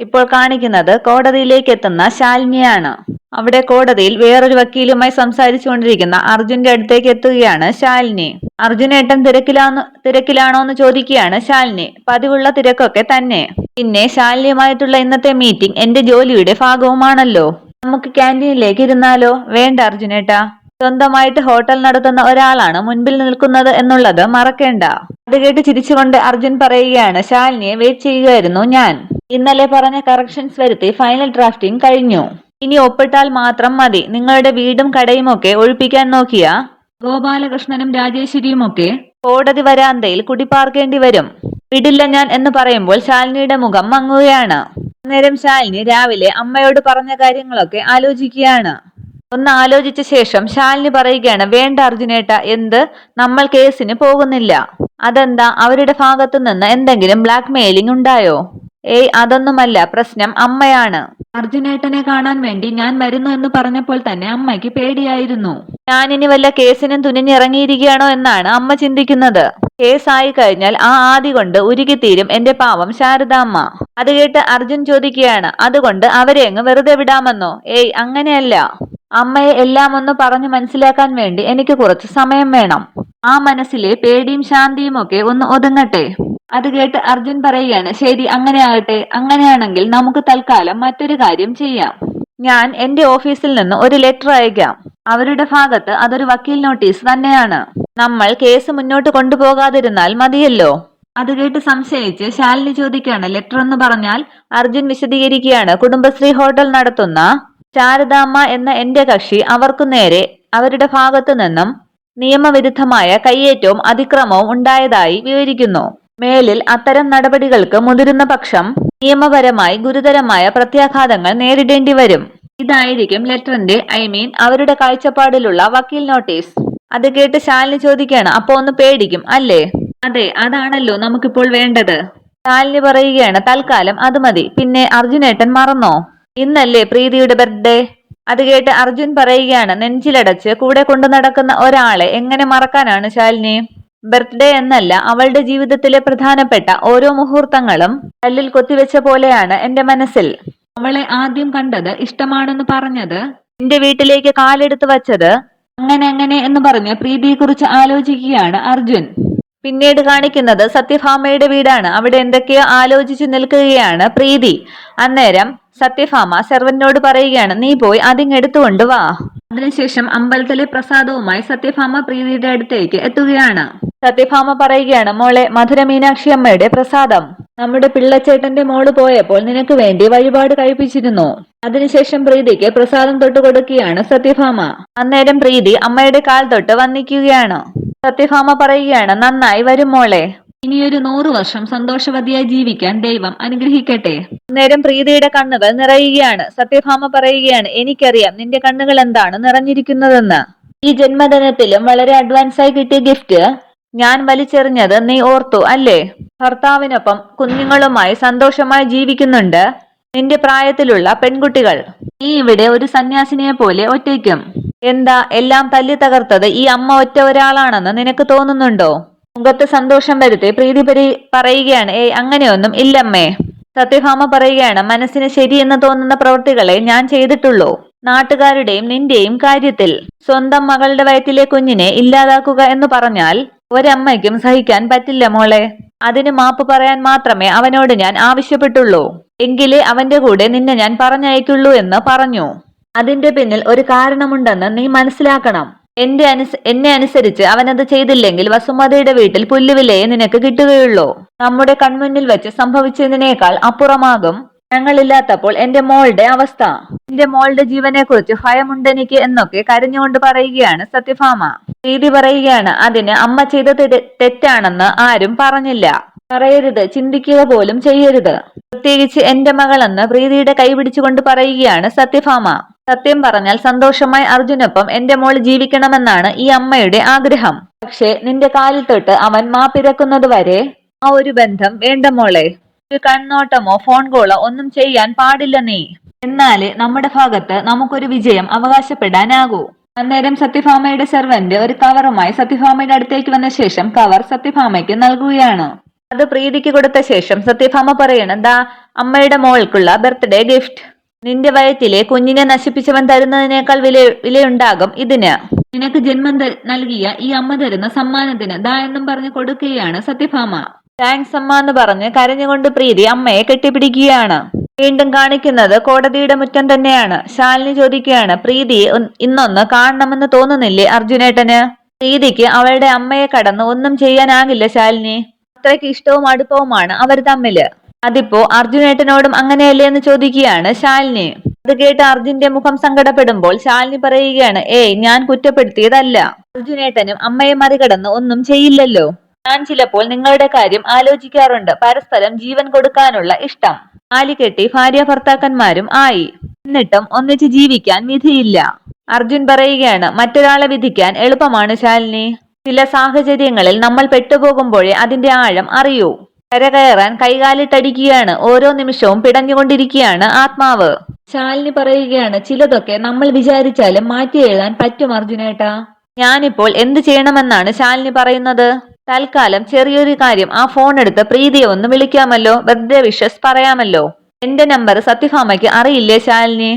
ഇപ്പോൾ കാണിക്കുന്നത് കോടതിയിലേക്ക് എത്തുന്ന ശാലിനിയാണ്. അവിടെ കോടതിയിൽ വേറൊരു വക്കീലുമായി സംസാരിച്ചുകൊണ്ടിരിക്കുന്ന അർജുന്റെ അടുത്തേക്ക് എത്തുകയാണ് ശാലിനി. അർജുനേട്ടൻ തിരക്കിലാണോ എന്ന് ചോദിക്കുകയാണ് ശാലിനി. പതിവുള്ള തിരക്കൊക്കെ തന്നെ. പിന്നെ ശാലിനിയുമായിട്ടുള്ള ഇന്നത്തെ മീറ്റിംഗ് എന്റെ ജോലിയുടെ ഭാഗവുമാണല്ലോ. നമുക്ക് ക്യാൻറ്റീനിലേക്ക് ഇരുന്നാലോ? വേണ്ട അർജുനേട്ടാ, സ്വന്തമായിട്ട് ഹോട്ടൽ നടത്തുന്ന ഒരാളാണ് മുൻപിൽ നിൽക്കുന്നത് എന്നുള്ളത് മറക്കേണ്ട. അത് കേട്ട് ചിരിച്ചുകൊണ്ട് അർജുൻ പറയുകയാണ്, ശാലിനിയെ വെയിറ്റ് ചെയ്യുകയായിരുന്നു ഞാൻ. ഇന്നലെ പറഞ്ഞ കറക്ഷൻസ് വരുത്തി ഫൈനൽ ഡ്രാഫ്റ്റിംഗ് കഴിഞ്ഞു. ഇനി ഒപ്പിട്ടാൽ മാത്രം മതി. നിങ്ങളുടെ വീടും കടയുമൊക്കെ ഒഴിപ്പിക്കാൻ നോക്കിയ ഗോപാലകൃഷ്ണനും രാജേശ്വരിയുമൊക്കെ കോടതി വരാന്തയിൽ കുടിപ്പാർക്കേണ്ടി വരും. വിടില്ല ഞാൻ എന്ന് പറയുമ്പോൾ ശാലിനിയുടെ മുഖം മങ്ങുകയാണ്. അന്നേരം ശാലിനി രാവിലെ അമ്മയോട് പറഞ്ഞ കാര്യങ്ങളൊക്കെ ആലോചിക്കുകയാണ്. ഒന്ന് ആലോചിച്ച ശേഷം ശാലിനി പറയുകയാണ്, വേണ്ട അർജുനേട്ട, എന്ത്? നമ്മൾ കേസിന് പോകുന്നില്ല. അതെന്താ? അവരുടെ ഭാഗത്തു നിന്ന് എന്തെങ്കിലും ബ്ലാക്ക് മെയിലിംഗ് ഉണ്ടായോ? ഏയ്, അതൊന്നുമല്ല. പ്രശ്നം അമ്മയാണ്. അർജുനേട്ടനെ കാണാൻ വേണ്ടി ഞാൻ വരുന്നു എന്ന് പറഞ്ഞപ്പോൾ തന്നെ അമ്മയ്ക്ക് പേടിയായിരുന്നു. ഞാനിനി വല്ല കേസിനും തുനിഞ്ഞിറങ്ങിയിരിക്കുകയാണോ എന്നാണ് അമ്മ ചിന്തിക്കുന്നത്. കേസായി കഴിഞ്ഞാൽ ആ ആദി കൊണ്ട് ഉരുകിത്തീരും എന്റെ പാവം ശാരദാമ്മ. അത് കേട്ട് അർജുൻ ചോദിക്കുകയാണ്, അതുകൊണ്ട് അവരെ അങ്ങ് വെറുതെ വിടാമെന്നോ? ഏയ്, അങ്ങനെയല്ല. അമ്മയെ എല്ലാം ഒന്ന് പറഞ്ഞു മനസ്സിലാക്കാൻ വേണ്ടി എനിക്ക് കുറച്ച് സമയം വേണം. ആ മനസ്സിലെ പേടിയും ശാന്തിയും ഒക്കെ ഒന്ന് ഒതുങ്ങട്ടെ. അത് കേട്ട് അർജുൻ പറയുകയാണ്, ശരി, അങ്ങനെ ആകട്ടെ. അങ്ങനെയാണെങ്കിൽ നമുക്ക് തൽക്കാലം മറ്റൊരു കാര്യം ചെയ്യാം. ഞാൻ എന്റെ ഓഫീസിൽ നിന്ന് ഒരു ലെറ്റർ അയക്കാം. അവരുടെ ഭാഗത്ത് അതൊരു വക്കീൽ നോട്ടീസ് തന്നെയാണ്. നമ്മൾ കേസ് മുന്നോട്ട് കൊണ്ടുപോകാതിരുന്നാൽ മതിയല്ലോ. അത് കേട്ട് സംശയിച്ച് ശാലിനി ചോദിക്കുകയാണ്, ലെറ്റർ എന്ന് പറഞ്ഞാൽ? അർജുൻ വിശദീകരിക്കുകയാണ്, കുടുംബശ്രീ ഹോട്ടൽ നടത്തുന്ന ശാരദാമ്മ എന്ന എന്റെ കക്ഷി അവർക്കു നേരെ അവരുടെ ഭാഗത്തു നിന്നും നിയമവിരുദ്ധമായ കയ്യേറ്റവും അതിക്രമവും ഉണ്ടായതായി വിവരിക്കുന്നു. മേലിൽ അത്തരം നടപടികൾക്ക് മുതിരുന്ന പക്ഷം നിയമപരമായി ഗുരുതരമായ പ്രത്യാഘാതങ്ങൾ നേരിടേണ്ടി വരും. ഇതായിരിക്കും ലെറ്ററിന്റെ അവരുടെ കാഴ്ചപ്പാടിലുള്ള വക്കീൽ നോട്ടീസ്. അത് കേട്ട് ശാലിനി ചോദിക്കുകയാണ്, അപ്പൊ ഒന്ന് പേടിക്കും അല്ലേ? അതെ, അതാണല്ലോ നമുക്കിപ്പോൾ വേണ്ടത്. ശാലിനി പറയുകയാണ്, തൽക്കാലം അത് മതി. പിന്നെ അർജുനേട്ടൻ മറന്നോ? ഇന്നല്ലേ പ്രീതിയുടെ ബർത്ത്ഡേ? അത് കേട്ട് അർജുൻ പറയുകയാണ്, നെഞ്ചിലടച്ച് കൂടെ കൊണ്ടു നടക്കുന്ന ഒരാളെ എങ്ങനെ മറക്കാനാണ് ശാലിനി? ബർത്ത്ഡേ എന്നല്ല, അവളുടെ ജീവിതത്തിലെ പ്രധാനപ്പെട്ട ഓരോ മുഹൂർത്തങ്ങളും കല്ലിൽ കൊത്തിവെച്ച പോലെയാണ് എന്റെ മനസ്സിൽ. അവളെ ആദ്യം കണ്ടത്, ഇഷ്ടമാണെന്ന് പറഞ്ഞത്, എന്റെ വീട്ടിലേക്ക് കാലെടുത്ത് വച്ചത്, അങ്ങനെ എന്ന് പറഞ്ഞ് പ്രീതിയെക്കുറിച്ച് ആലോചിക്കുകയാണ് അർജുൻ. പിന്നീട് കാണിക്കുന്നത് സത്യഭാമയുടെ വീടാണ്. അവിടെ എന്തൊക്കെയോ ആലോചിച്ചു നിൽക്കുകയാണ് പ്രീതി. അന്നേരം സത്യഭാമ സെർവന്റിനോട് പറയുകയാണ്, നീ പോയി അതിങ്ങെടുത്തുകൊണ്ട് വാ. അതിനുശേഷം അമ്പലത്തിലെ പ്രസാദവുമായി സത്യഭാമ പ്രീതിയുടെ അടുത്തേക്ക് എത്തുകയാണ്. സത്യഭാമ പറയുകയാണ്, മോളെ, മധുര മീനാക്ഷി അമ്മയുടെ പ്രസാദം. നമ്മുടെ പിള്ളച്ചേട്ടന്റെ മോള് പോയപ്പോൾ നിനക്ക് വേണ്ടി വഴിപാട് കഴിപ്പിച്ചിരുന്നു. അതിനുശേഷം പ്രീതിക്ക് പ്രസാദം തൊട്ട് കൊടുക്കുകയാണ് സത്യഭാമ. അന്നേരം പ്രീതി അമ്മയുടെ കാൽ തൊട്ട് വന്ദിക്കുകയാണ്. സത്യഭാമ പറയുകയാണ്, നന്നായി വരും മോളെ. ഇനിയൊരു 100 വർഷം സന്തോഷവതിയായി ജീവിക്കാൻ ദൈവം അനുഗ്രഹിക്കട്ടെ. അന്നേരം പ്രീതിയുടെ കണ്ണുകൾ നിറയുകയാണ്. സത്യഭാമ പറയുകയാണ്, എനിക്കറിയാം നിന്റെ കണ്ണുകൾ എന്താണ് നിറഞ്ഞിരിക്കുന്നതെന്ന്. ഈ ജന്മദിനത്തിലും വളരെ അഡ്വാൻസായി കിട്ടിയ ഗിഫ്റ്റ് ഞാൻ വലിച്ചെറിഞ്ഞത് നീ ഓർത്തു അല്ലേ? ഭർത്താവിനൊപ്പം കുഞ്ഞുങ്ങളുമായി സന്തോഷമായി ജീവിക്കുന്നുണ്ട് നിന്റെ പ്രായത്തിലുള്ള പെൺകുട്ടികൾ. നീ ഇവിടെ ഒരു സന്യാസിനിയെ പോലെ ഒറ്റയ്ക്കും. എന്താ, എല്ലാം തല്ലി തകർത്തത് ഈ അമ്മ ഒറ്റ ഒരാളാണെന്ന് നിനക്ക് തോന്നുന്നുണ്ടോ? മുഖത്ത് സന്തോഷം വരുത്തി പ്രീതി പറയുകയാണ്, ഏയ്, അങ്ങനെയൊന്നും ഇല്ലമ്മേ. സത്യഭാമ പറയുകയാണ്, മനസ്സിന് ശരിയെന്ന് തോന്നുന്ന പ്രവൃത്തികളെ ഞാൻ ചെയ്തിട്ടുള്ളൂ. നാട്ടുകാരുടെയും നിന്റെയും കാര്യത്തിൽ സ്വന്തം മകളുടെ വയറ്റിലെ കുഞ്ഞിനെ ഇല്ലാതാക്കുക എന്ന് പറഞ്ഞാൽ ഒരമ്മയ്ക്കും സഹിക്കാൻ പറ്റില്ല മോളെ. അതിന് മാപ്പ് പറയാൻ മാത്രമേ അവനോട് ഞാൻ ആവശ്യപ്പെട്ടുള്ളൂ. എങ്കിലേ അവന്റെ കൂടെ നിന്നെ ഞാൻ പറഞ്ഞയക്കുള്ളൂ എന്ന് പറഞ്ഞു. അതിന്റെ പിന്നിൽ ഒരു കാരണമുണ്ടെന്ന് നീ മനസ്സിലാക്കണം. എന്നെ അനുസരിച്ച് അവനത് ചെയ്തില്ലെങ്കിൽ വസുമതയുടെ വീട്ടിൽ പുല്ലുവിലയെ നിനക്ക് കിട്ടുകയുള്ളൂ. നമ്മുടെ കൺമുന്നിൽ വെച്ച് സംഭവിച്ചതിനേക്കാൾ അപ്പുറമാകും ഞങ്ങളില്ലാത്തപ്പോൾ എന്റെ മോളുടെ അവസ്ഥ. എന്റെ മോളുടെ ജീവനെ കുറിച്ച് ഭയമുണ്ടെനിക്ക് എന്നൊക്കെ കരഞ്ഞുകൊണ്ട് പറയുകയാണ് സത്യഭാമ. പ്രീതി പറയുകയാണ്, അതിന് അമ്മ ചെയ്തത് തെറ്റാണെന്ന് ആരും പറഞ്ഞില്ല. പറയരുത്, ചിന്തിക്കുക പോലും ചെയ്യരുത്. പ്രത്യേകിച്ച് എന്റെ മകളെന്ന് പ്രീതിയുടെ കൈ പിടിച്ചുകൊണ്ട് പറയുകയാണ് സത്യഭാമ. സത്യം പറഞ്ഞാൽ സന്തോഷമായി അർജുനൊപ്പം എന്റെ മോൾ ജീവിക്കണമെന്നാണ് ഈ അമ്മയുടെ ആഗ്രഹം. പക്ഷെ നിന്റെ കാലിൽ തൊട്ട് അവൻ മാപ്പിരക്കുന്നത് വരെ ആ ഒരു ബന്ധം വേണ്ട മോളെ. ഒരു കണ്ണോട്ടമോ ഫോൺ കോളോ ഒന്നും ചെയ്യാൻ പാടില്ല നീ. എന്നാലേ നമ്മുടെ ഭാഗത്ത് നമുക്കൊരു വിജയം അവകാശപ്പെടാനാകൂ. അന്നേരം സത്യഭാമയുടെ സെർവന്റ് ഒരു കവറുമായി സത്യഭാമയുടെ അടുത്തേക്ക് വന്ന ശേഷം കവർ സത്യഭാമയ്ക്ക് നൽകുകയാണ്. അത് പ്രീതിക്ക് കൊടുത്ത ശേഷം സത്യഭാമ പറയണം, ദാ അമ്മയുടെ മോൾക്കുള്ള ബർത്ത്ഡേ ഗിഫ്റ്റ്. നിന്റെ വയറ്റിലെ കുഞ്ഞിനെ നശിപ്പിച്ചവൻ തരുന്നതിനേക്കാൾ വിലയുണ്ടാകും ഇതിന്. നിനക്ക് ജന്മം നൽകിയ ഈ അമ്മ തരുന്ന സമ്മാനത്തിന് ദാ എന്നും പറഞ്ഞ് കൊടുക്കുകയാണ് സത്യഭാമ. താങ്ക്സ് അമ്മ എന്ന് പറഞ്ഞ് കരഞ്ഞുകൊണ്ട് പ്രീതി അമ്മയെ കെട്ടിപ്പിടിക്കുകയാണ്. വീണ്ടും കാണിക്കുന്നത് കോടതിയുടെ മുറ്റം തന്നെയാണ്. ശാലിനി ചോദിക്കുകയാണ്, പ്രീതിയെ ഇന്നൊന്ന് കാണണമെന്ന് തോന്നുന്നില്ലേ അർജുനേട്ടന്? പ്രീതിക്ക് അവളുടെ അമ്മയെ കടന്ന് ഒന്നും ചെയ്യാനാകില്ല ശാലിനി. അത്രയ്ക്ക് ഇഷ്ടവും അടുപ്പവുമാണ് അവർ തമ്മില്. അതിപ്പോ അർജുനേട്ടനോടും അങ്ങനെയല്ലേ എന്ന് ചോദിക്കുകയാണ് ശാലിനി. അത് കേട്ട് അർജുന്റെ മുഖം സങ്കടപ്പെടുമ്പോൾ ശാലിനി പറയുകയാണ്, ഏയ് ഞാൻ കുറ്റപ്പെടുത്തിയതല്ല. അർജുനേട്ടനും അമ്മയെ മറികടന്ന് ഒന്നും ചെയ്യില്ലല്ലോ. ഞാൻ ചിലപ്പോൾ നിങ്ങളുടെ കാര്യം ആലോചിക്കാറുണ്ട്. പരസ്പരം ജീവൻ കൊടുക്കാനുള്ള ഇഷ്ടം. താലികെട്ടി ഭാര്യ ഭർത്താക്കന്മാരും ആയി. എന്നിട്ടും ഒന്നിച്ച് ജീവിക്കാൻ വിധിയില്ല. അർജുൻ പറയുകയാണ്, മറ്റൊരാളെ വിധിക്കാൻ എളുപ്പമാണ് ശാലിനി. ചില സാഹചര്യങ്ങളിൽ നമ്മൾ പെട്ടുപോകുമ്പോഴേ അതിന്റെ ആഴം അറിയൂ. കരകയറാൻ കൈകാലിട്ടടിക്കുകയാണ്. ഓരോ നിമിഷവും പിടഞ്ഞുകൊണ്ടിരിക്കുകയാണ് ആത്മാവ്. ശാലിനി പറയുകയാണ്, ചിലതൊക്കെ നമ്മൾ വിചാരിച്ചാലും മാറ്റി എഴുതാൻ പറ്റും അർജുനേട്ടാ. ഞാനിപ്പോൾ എന്ത് ചെയ്യണമെന്നാണ് ശാലിനി പറയുന്നത്? തൽക്കാലം ചെറിയൊരു കാര്യം, ആ ഫോൺ എടുത്ത് പ്രീതിയെ ഒന്ന് വിളിക്കാമല്ലോ, ബർത്ത്ഡേ വിഷസ് പറയാമല്ലോ. എന്റെ നമ്പർ സത്യഭാമയ്ക്ക് അറിയില്ലേ ശാലിനി?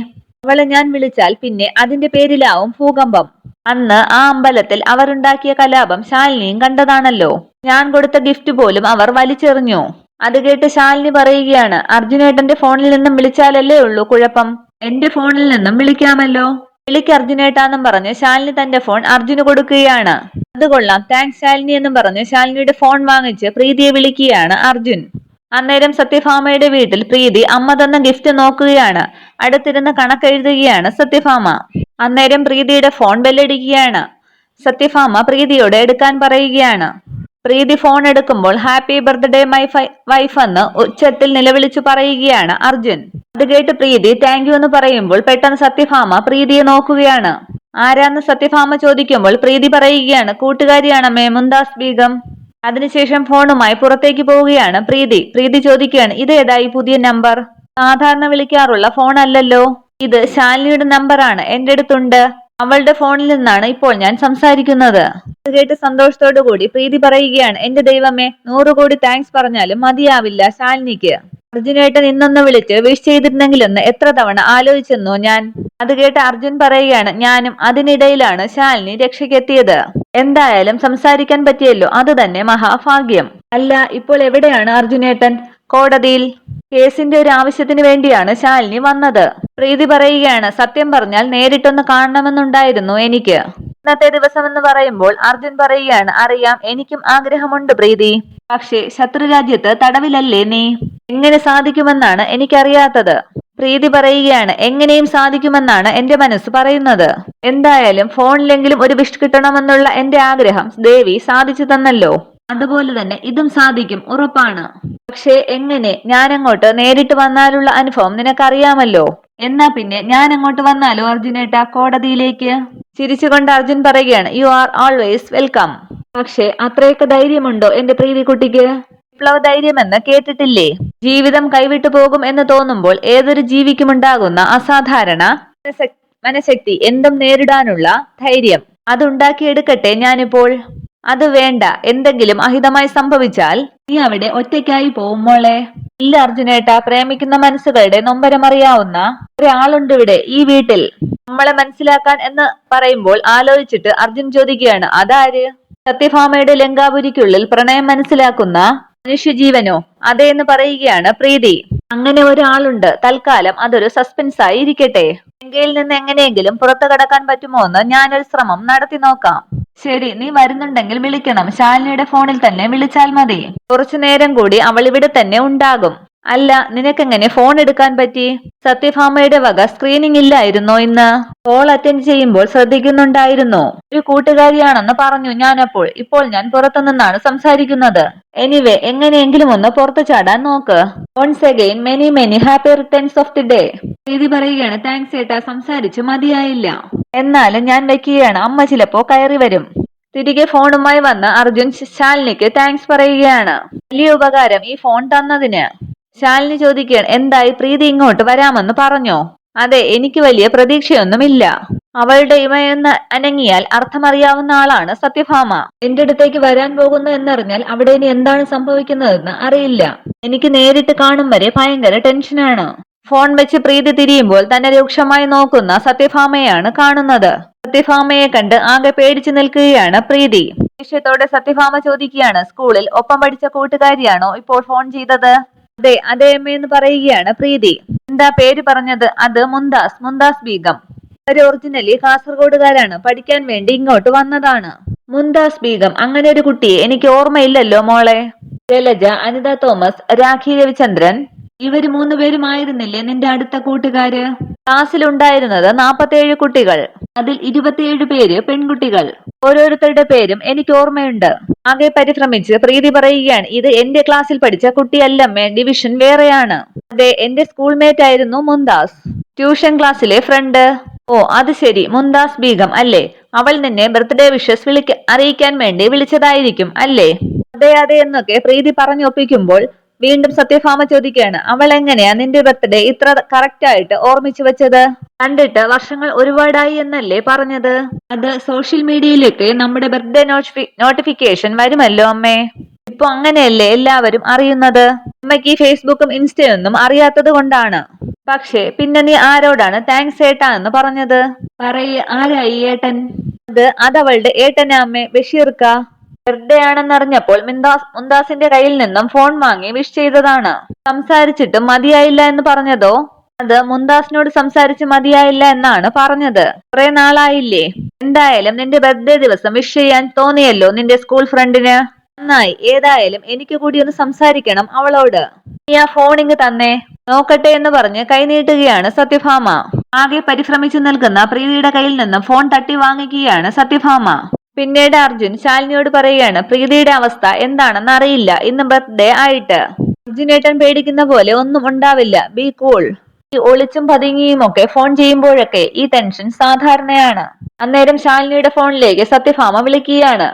അവളെ ഞാൻ വിളിച്ചാൽ പിന്നെ അതിന്റെ പേരിലാവും ഭൂകമ്പം. അന്ന് ആ അമ്പലത്തിൽ അവരുണ്ടാക്കിയ കലാപം ശാലിനിയും കണ്ടതാണല്ലോ. ഞാൻ കൊടുത്ത ഗിഫ്റ്റ് പോലും അവർ വലിച്ചെറിഞ്ഞു. അത് കേട്ട് ശാലിനി പറയുകയാണ്, അർജുനേട്ടന്റെ ഫോണിൽ നിന്നും വിളിച്ചാലല്ലേ ഉള്ളൂ കുഴപ്പം. എന്റെ ഫോണിൽ നിന്നും വിളിക്കാമല്ലോ. വിളിക്ക് അർജുനേട്ടാന്നും പറഞ്ഞ് ശാലിനി തന്റെ ഫോൺ അർജുന് കൊടുക്കുകയാണ്. അത് കൊള്ളാം, താങ്ക്സ് ശാലിനി എന്നും പറഞ്ഞ് ശാലിനിയുടെ ഫോൺ വാങ്ങിച്ച് പ്രീതിയെ വിളിക്കുകയാണ് അർജുൻ. അന്നേരം സത്യഭാമയുടെ വീട്ടിൽ പ്രീതി അമ്മ തന്ന ഗിഫ്റ്റ് നോക്കുകയാണ്. അടുത്തിരുന്ന് കണക്കെഴുതുകയാണ് സത്യഭാമ. അന്നേരം പ്രീതിയുടെ ഫോൺ ബെല്ലടിക്കുകയാണ്. സത്യഭാമ പ്രീതിയോട് എടുക്കാൻ പറയുകയാണ്. പ്രീതി ഫോൺ എടുക്കുമ്പോൾ ഹാപ്പി ബർത്ത്ഡേ മൈ വൈഫ് എന്ന് ഉച്ചത്തിൽ നിലവിളിച്ചു പറയുകയാണ് അർജുൻ. അത് കേട്ട് പ്രീതി താങ്ക് യു എന്ന് പറയുമ്പോൾ പെട്ടെന്ന് സത്യഭാമ പ്രീതിയെ നോക്കുകയാണ്. ആരാന്ന് സത്യഭാമ ചോദിക്കുമ്പോൾ പ്രീതി പറയുകയാണ്, കൂട്ടുകാരിയാണമ്മേ മുംതാസ് ബീഗം. അതിനുശേഷം ഫോണുമായി പുറത്തേക്ക് പോവുകയാണ് പ്രീതി. പ്രീതി ചോദിക്കുകയാണ്, ഇതേതായി പുതിയ നമ്പർ? സാധാരണ വിളിക്കാറുള്ള ഫോൺ അല്ലല്ലോ. ഇത് ശാലിനിയുടെ നമ്പറാണ്, എന്റെ അടുത്തുണ്ട്. അവളുടെ ഫോണിൽ നിന്നാണ് ഇപ്പോൾ ഞാൻ സംസാരിക്കുന്നത്. അത് കേട്ട് സന്തോഷത്തോടു കൂടി പ്രീതി പറയുകയാണ്, എന്റെ ദൈവമേ, 100 കോടി താങ്ക്സ് പറഞ്ഞാലും മതിയാവില്ല ശാലിനിക്ക്. അർജുനേട്ടൻ ഇന്നൊന്ന് വിളിച്ച് വിഷ് ചെയ്തിരുന്നെങ്കിലെന്ന് എത്ര തവണ ആലോചിച്ചെന്നോ ഞാൻ. അത് കേട്ട് അർജുൻ പറയുകയാണ്, ഞാനും. അതിനിടയിലാണ് ശാലിനി രക്ഷയ്ക്കെത്തിയത്. എന്തായാലും സംസാരിക്കാൻ പറ്റിയല്ലോ, അത് തന്നെ മഹാഭാഗ്യം. അല്ല, ഇപ്പോൾ എവിടെയാണ് അർജുനേട്ടൻ? കോടതിയിൽ. കേസിന്റെ ഒരു ആവശ്യത്തിന് വേണ്ടിയാണ് ശാലിനി വന്നത്. പ്രീതി പറയുകയാണ്, സത്യം പറഞ്ഞാൽ നേരിട്ടൊന്ന് കാണണമെന്നുണ്ടായിരുന്നു എനിക്ക്. ഇന്നത്തെ ദിവസം എന്ന് പറയുമ്പോൾ അർജുൻ പറയുകയാണ്, അറിയാം, എനിക്കും ആഗ്രഹമുണ്ട് പ്രീതി. പക്ഷേ ശത്രുരാജ്യത്ത് തടവിലല്ലേ നീ? എങ്ങനെ സാധിക്കുമെന്നാണ് എനിക്കറിയാത്തത്. പ്രീതി പറയുകയാണ്, എങ്ങനെയും സാധിക്കുമെന്നാണ് എന്റെ മനസ്സ് പറയുന്നത്. എന്തായാലും ഫോണിലെങ്കിലും ഒരു വിഷ് കിട്ടണമെന്നുള്ള എന്റെ ആഗ്രഹം ദേവി സാധിച്ചു തന്നല്ലോ. അതുപോലെ തന്നെ ഇതും സാധിക്കും, ഉറപ്പാണ്. പക്ഷേ എങ്ങനെ? ഞാനങ്ങോട്ട് നേരിട്ട് വന്നാലുള്ള അനുഭവം നിനക്കറിയാമല്ലോ. എന്നാ പിന്നെ ഞാൻ അങ്ങോട്ട് വന്നാലോ അർജുനേട്ടാ, കോടതിയിലേക്ക്? ചിരിച്ചുകൊണ്ട് അർജുൻ പറയുകയാണ്, യു ആർ ഓൾവേസ് വെൽക്കം. പക്ഷേ അത്രയൊക്കെ ധൈര്യമുണ്ടോ എന്റെ പ്രീതി കുട്ടിക്ക്? വിപ്ലവ ധൈര്യമെന്ന് കേട്ടിട്ടില്ലേ? ജീവിതം കൈവിട്ടു പോകും എന്ന് തോന്നുമ്പോൾ ഏതൊരു ജീവിക്കുമുണ്ടാകുന്ന അസാധാരണ മനഃശക്തി, എന്തും നേരിടാനുള്ള ധൈര്യം, അതുണ്ടാക്കിയെടുക്കട്ടെ ഞാനിപ്പോൾ. അത് വേണ്ട. എന്തെങ്കിലും അഹിതമായി സംഭവിച്ചാൽ നീ അവിടെ ഒറ്റയ്ക്കായി പോവും മോളെ. ഇല്ല അർജുനേട്ടാ, പ്രേമിക്കുന്ന മനസ്സുകളുടെ നൊമ്പരമറിയാവുന്ന ഒരാളുണ്ട് ഇവിടെ ഈ വീട്ടിൽ, നമ്മളെ മനസ്സിലാക്കാൻ എന്ന് പറയുമ്പോൾ ആലോചിച്ചിട്ട് അർജുൻ ചോദിക്കുകയാണ്, അതാര്? സത്യഭാമയുടെ ലങ്കാപുരിക്കുള്ളിൽ പ്രണയം മനസ്സിലാക്കുന്ന മനുഷ്യജീവനോ? അതേ എന്ന് പറയുകയാണ് പ്രീതി. അങ്ങനെ ഒരാളുണ്ട്. തൽക്കാലം അതൊരു സസ്പെൻസ് ആയി ഇരിക്കട്ടെ. ലങ്കയിൽ നിന്ന് എങ്ങനെയെങ്കിലും പുറത്തു കടക്കാൻ പറ്റുമോ എന്ന് ഞാനൊരു ശ്രമം നടത്തി നോക്കാം. ശരി, നീ വരുന്നുണ്ടെങ്കിൽ വിളിക്കണം. ശാലിനിയുടെ ഫോണിൽ തന്നെ വിളിച്ചാൽ മതി. കുറച്ചു നേരം കൂടി അവൾ ഇവിടെ തന്നെ ഉണ്ടാകും. അല്ല, നിനക്കെങ്ങനെ ഫോൺ എടുക്കാൻ പറ്റി? സത്യഭാമയുടെ വക സ്ക്രീനിങ് ഇല്ലായിരുന്നോ ഇന്ന്? കോൾ അറ്റൻഡ് ചെയ്യുമ്പോൾ ശ്രദ്ധിക്കുന്നുണ്ടായിരുന്നോ? ഒരു കൂട്ടുകാരിയാണെന്ന് പറഞ്ഞു ഞാനപ്പോൾ. ഇപ്പോൾ ഞാൻ പുറത്തുനിന്നാണ് സംസാരിക്കുന്നത്. എനിവേ, എങ്ങനെയെങ്കിലും ഒന്ന് പുറത്തു ചാടാൻ നോക്ക്. Once again many many happy returns of the day. Preethi പറയുകയാണ്, താങ്ക്സ് ചേട്ടാ, സംസാരിച്ചു മതിയായില്ല. എന്നാലും ഞാൻ വെക്കുകയാണ്, അമ്മ ചിലപ്പോ കയറി വരും. തിരികെ ഫോണുമായി വന്ന് അർജുൻ ശാലിനിക്ക് താങ്ക്സ് പറയുകയാണ്. വലിയ ഉപകാരം ഈ ഫോൺ തന്നതിന്. ശാലിനി ചോദിക്കുകയാണ്, എന്തായി, പ്രീതി ഇങ്ങോട്ട് വരാമെന്ന് പറഞ്ഞോ? അതെ, എനിക്ക് വലിയ പ്രതീക്ഷയൊന്നുമില്ല. അവളുടെ ഇമയൊന്ന് അനങ്ങിയാൽ അർത്ഥമറിയാവുന്ന ആളാണ് സത്യഭാമ. എന്റെ അടുത്തേക്ക് വരാൻ പോകുന്നു എന്നറിഞ്ഞാൽ അവിടെ ഇനി എന്താണ് സംഭവിക്കുന്നതെന്ന് അറിയില്ല. എനിക്ക് നേരിട്ട് കാണും വരെ ഭയങ്കര ടെൻഷനാണ്. ഫോൺ വെച്ച് പ്രീതി തിരിയുമ്പോൾ തന്നെ രൂക്ഷമായി നോക്കുന്ന സത്യഭാമയാണ് കാണുന്നത്. സത്യഭാമയെ കണ്ട് ആകെ പേടിച്ചു നിൽക്കുകയാണ് പ്രീതി. ദേഷ്യത്തോടെ സത്യഭാമ ചോദിക്കുകയാണ്, സ്കൂളിൽ ഒപ്പം പഠിച്ച കൂട്ടുകാരിയാണോ ഇപ്പോൾ ഫോൺ ചെയ്തത്? അതെ അതെ അമ്മയെന്ന് പറയുകയാണ് പ്രീതി. എന്താ പേര് പറഞ്ഞത്? അത് മുന്താസ് ബീഗം. ഒരു ഒറിജിനലി കാസർഗോഡുകാരാണ്, പഠിക്കാൻ വേണ്ടി ഇങ്ങോട്ട് വന്നതാണ്. മുന്താസ് ബീഗം, അങ്ങനെ ഒരു കുട്ടിയെ എനിക്ക് ഓർമ്മയില്ലല്ലോ മോളെ. ജലജ, അനിത തോമസ്, രാഖി രവിചന്ദ്രൻ, ഇവര് 3 പേരുമായിരുന്നില്ലേ നിന്റെ അടുത്ത കൂട്ടുകാര്? ക്ലാസ്സിലുണ്ടായിരുന്നത് 47 കുട്ടികൾ, അതിൽ 27 പേര് പെൺകുട്ടികൾ. ഓരോരുത്തരുടെ പേരും എനിക്ക് ഓർമ്മയുണ്ട്. ആകെ പരിഭ്രമിച്ച് പ്രീതി പറയുകയാണ്, ഇത് എന്റെ ക്ലാസ്സിൽ പഠിച്ച കുട്ടിയല്ലമ്മേ, ഡിവിഷൻ വേറെയാണ്. അതെ, എന്റെ സ്കൂൾമേറ്റ് ആയിരുന്നു മുന്താസ്, ട്യൂഷൻ ക്ലാസ്സിലെ ഫ്രണ്ട്. ഓ അത് ശരി, മുന്താസ് ബീഗം അല്ലേ? അവൾ നിന്നെ ബർത്ത്ഡേ വിഷസ് അറിയിക്കാൻ വേണ്ടി വിളിച്ചതായിരിക്കും അല്ലേ? അതെ അതെ എന്നൊക്കെ പ്രീതി പറഞ്ഞൊപ്പിക്കുമ്പോൾ വീണ്ടും സത്യഭാമ ചോദിക്കുകയാണ്, അവൾ എങ്ങനെയാ നിന്റെ ബർത്ത്ഡേ ഇത്ര കറക്റ്റ് ആയിട്ട് ഓർമ്മിച്ചു വെച്ചത്? കണ്ടിട്ട് വർഷങ്ങൾ ഒരുപാടായി എന്നല്ലേ പറഞ്ഞത്? അത് സോഷ്യൽ മീഡിയയിലേക്ക് നമ്മുടെ ബർത്ത്ഡേ നോട്ടിഫിക്കേഷൻ വരുമല്ലോ അമ്മേ. ഇപ്പൊ അങ്ങനെയല്ലേ എല്ലാവരും അറിയുന്നത്. അമ്മയ്ക്ക് ഈ ഫേസ്ബുക്കും ഇൻസ്റ്റയൊന്നും അറിയാത്തത് കൊണ്ടാണ്. പക്ഷേ പിന്നെ നീ ആരോടാണ് താങ്ക്സ് ഏട്ടാ എന്ന് പറഞ്ഞത്? പറയ്, ആരായി ഏട്ടൻ? അതവളുടെ ഏട്ടനാ അമ്മേ, ബഷീർക്ക. ബർത്ത്ഡേ ആണെന്നറിഞ്ഞപ്പോൾ മുന്താസിന്റെ കയ്യിൽ നിന്നും ഫോൺ വാങ്ങി വിഷ് ചെയ്തതാണ്. സംസാരിച്ചിട്ടും മതിയായില്ല എന്ന് പറഞ്ഞതോ? അത് മുന്താസിനോട് സംസാരിച്ച് മതിയായില്ല എന്നാണ് പറഞ്ഞത്. കുറെ നാളായില്ലേ? എന്തായാലും നിന്റെ ബർത്ത്ഡേ ദിവസം വിഷ് ചെയ്യാൻ തോന്നിയല്ലോ നിന്റെ സ്കൂൾ ഫ്രണ്ടിന്. നന്നായി. ഏതായാലും എനിക്ക് കൂടി ഒന്ന് സംസാരിക്കണം അവളോട്. നീ ആ ഫോണിങ് തന്നെ നോക്കട്ടെ എന്ന് പറഞ്ഞ് കൈനീട്ടുകയാണ് സത്യഭാമ. ആകെ പരിഭ്രമിച്ചു നിൽക്കുന്ന പ്രീതിയുടെ കയ്യിൽ നിന്നും ഫോൺ തട്ടി വാങ്ങിക്കുകയാണ് സത്യഭാമ. പിന്നീട് അർജുൻ ശാലിനിയോട് പറയുകയാണ്, പ്രീതിയുടെ അവസ്ഥ എന്താണെന്ന് അറിയില്ല, ഇന്ന് ബർത്ത്ഡേ ആയിട്ട്. അർജുനേട്ടൻ പേടിക്കുന്ന പോലെ ഒന്നും ഉണ്ടാവില്ല, ബി കൂൾ. ഈ ഒളിച്ചും പതുങ്ങിയും ഒക്കെ ഫോൺ ചെയ്യുമ്പോഴൊക്കെ ഈ ടെൻഷൻ സാധാരണയാണ്. അന്നേരം ശാലിനിയുടെ ഫോണിലേക്ക് സത്യഭാമ വിളിക്കുകയാണ്.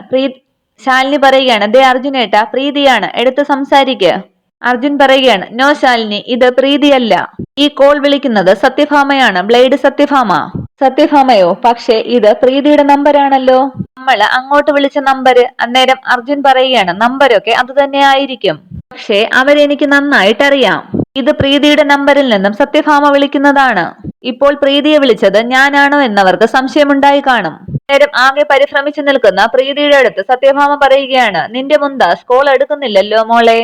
ശാലിനി പറയുകയാണ്, ദേ അർജുനേട്ട, പ്രീതിയാണ്, എടുത്ത് സംസാരിക്ക്. അർജുൻ പറയുകയാണ്, നോ ശാലിനി, ഇത് പ്രീതിയല്ല. ഈ കോൾ വിളിക്കുന്നത് സത്യഭാമയാണ്, ബ്ലേഡ് സത്യഭാമ. സത്യഭാമയോ? പക്ഷേ ഇത് പ്രീതിയുടെ നമ്പരാണല്ലോ. നമ്മള് അങ്ങോട്ട് വിളിച്ച നമ്പര്. അന്നേരം അർജുൻ പറയുകയാണ്, നമ്പരൊക്കെ അത് തന്നെ ആയിരിക്കും, പക്ഷേ അവരെനിക്ക് നന്നായിട്ടറിയാം. ഇത് പ്രീതിയുടെ നമ്പറിൽ നിന്നും സത്യഭാമ വിളിക്കുന്നതാണ്. ഇപ്പോൾ പ്രീതിയെ വിളിച്ചത് ഞാനാണോ എന്നവർക്ക് സംശയമുണ്ടായി കാണും. നേരം ആകെ പരിഭ്രമിച്ചു നിൽക്കുന്ന പ്രീതിയുടെ അടുത്ത് സത്യഭാമ പറയുകയാണ്, നിന്റെ മുന്താസ് കോൾ എടുക്കുന്നില്ലല്ലോ മോളെ.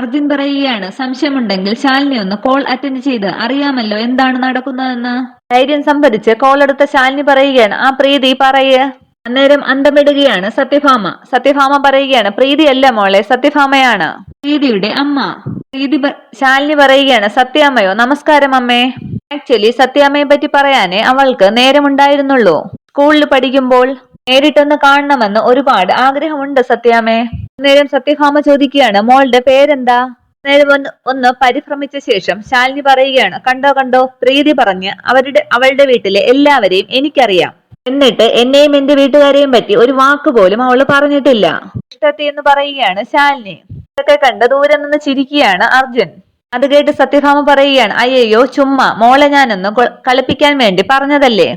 അർജുൻ പറയുകയാണ്, സംശയമുണ്ടെങ്കിൽ ശാലിനി ഒന്ന് കോൾ അറ്റൻഡ് ചെയ്ത് അറിയാമല്ലോ എന്താണ് നടക്കുന്നതെന്ന്. ധൈര്യം സംഭരിച്ച് കോൾ എടുത്ത ശാലിനി പറയുകയാണ്, ആ പ്രീതി പറയ്. അന്നേരം അന്തമിടുകയാണ് സത്യഭാമ. സത്യഭാമ പറയുകയാണ്, പ്രീതിയല്ല മോളെ, സത്യഭാമയാണ്, പ്രീതിയുടെ അമ്മ. ശാലിനി പറയുകയാണ്, സത്യാമ്മയോ? നമസ്കാരം അമ്മേ. ആക്ച്വലി സത്യാമ്മയെ പറ്റി പറയാനേ അവൾക്ക് നേരമുണ്ടായിരുന്നുള്ളൂ. സ്കൂളിൽ പഠിക്കുമ്പോൾ നേരിട്ടൊന്ന് കാണണമെന്ന് ഒരുപാട് ആഗ്രഹമുണ്ട് സത്യാമ്മേ. നേരം സത്യഭാമ ചോദിക്കുകയാണ്, മോളുടെ പേരെന്താ? നേരം ഒന്ന് പരിഭ്രമിച്ച ശേഷം ശാലിനി പറയുകയാണ്, കണ്ടോ പ്രീതി പറഞ്ഞ് അവളുടെ വീട്ടിലെ എല്ലാവരെയും എനിക്കറിയാം. എന്നിട്ട് എന്നെയും എന്റെ വീട്ടുകാരെയും പറ്റി ഒരു വാക്ക് പോലും അവള് പറഞ്ഞിട്ടില്ല. ഇഷ്ടത്തി എന്ന് പറയുകയാണ് ശാലിനി. ഇതൊക്കെ കണ്ട് ദൂരെ നിന്ന് ചിരിക്കുകയാണ് അർജുൻ. അത് കേട്ട് സത്യഭാമ പറയുകയാണ്, അയ്യോ ചുമ്മാ, മോളെ ഞാനൊന്ന് കളിപ്പിക്കാൻ വേണ്ടി പറഞ്ഞതല്ലേ.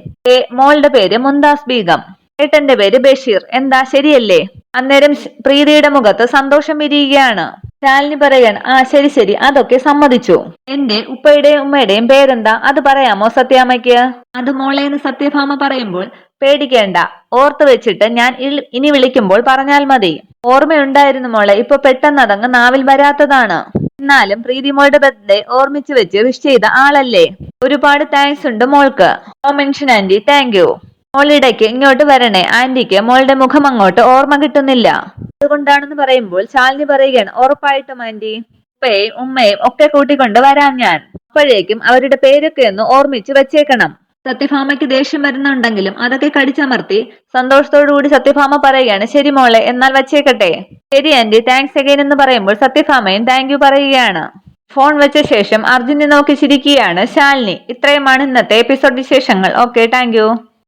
മോളുടെ പേര് മുന്താസ് ബീഗം, ഏട്ടന്റെ പേര് ബഷീർ, എന്താ ശരിയല്ലേ? അന്നേരം പ്രീതിയുടെ മുഖത്ത് സന്തോഷം വിരിയുകയാണ്. ശാലിനി പറയാൻ, ആ ശരി, അതൊക്കെ സമ്മതിച്ചു. എന്റെ ഉപ്പയുടെയും ഉമ്മയുടെയും പേരെന്താ, അത് പറയാമോ സത്യാമ്മയ്ക്ക്? അത് മോളേന്ന് സത്യഭാമ പറയുമ്പോൾ, പേടിക്കേണ്ട, ഓർത്ത് വെച്ചിട്ട് ഞാൻ ഇനി വിളിക്കുമ്പോൾ പറഞ്ഞാൽ മതി. ഓർമ്മയുണ്ടായിരുന്നു മോളെ, ഇപ്പൊ പെട്ടെന്ന് അതങ്ങ് നാവിൽ വരാത്തതാണ്. എന്നാലും പ്രീതി മോളുടെ ബർത്ത്ഡേ ഓർമ്മിച്ചു വെച്ച് വിഷ് ചെയ്ത ആളല്ലേ, ഒരുപാട് താങ്ക്സ് ഉണ്ട് മോൾക്ക്. No mention aunty, thank you. മോളിടയ്ക്ക് ഇങ്ങോട്ട് വരണേ, ആന്റിക്ക് മോളുടെ മുഖം അങ്ങോട്ട് ഓർമ്മ കിട്ടുന്നില്ല, അതുകൊണ്ടാണെന്ന് പറയുമ്പോൾ ശാലിനി പറയുകയാണ്, ഉറപ്പായിട്ടും ആന്റി, ഉപ്പയും ഉമ്മയും ഒക്കെ കൂട്ടിക്കൊണ്ട് വരാം ഞാൻ. അപ്പോഴേക്കും അവരുടെ പേരൊക്കെ ഒന്ന് ഓർമ്മിച്ച് വെച്ചേക്കണം. സത്യഭാമയ്ക്ക് ദേഷ്യം വരുന്നുണ്ടെങ്കിലും അതൊക്കെ കടിച്ചമർത്തി സന്തോഷത്തോടുകൂടി സത്യഭാമ പറയുകയാണ്, ശരി മോളെ, എന്നാൽ വച്ചേക്കട്ടെ. ശരി ആന്റി, താങ്ക്സ് അഗൈൻ എന്ന് പറയുമ്പോൾ സത്യഭാമയും താങ്ക് യു പറയുകയാണ്. ഫോൺ വെച്ച ശേഷം അർജുനെ നോക്കി ചിരിക്കുകയാണ് ശാലിനി. ഇത്രയുമാണ് ഇന്നത്തെ എപ്പിസോഡ് വിശേഷങ്ങൾ. Okay, thank you.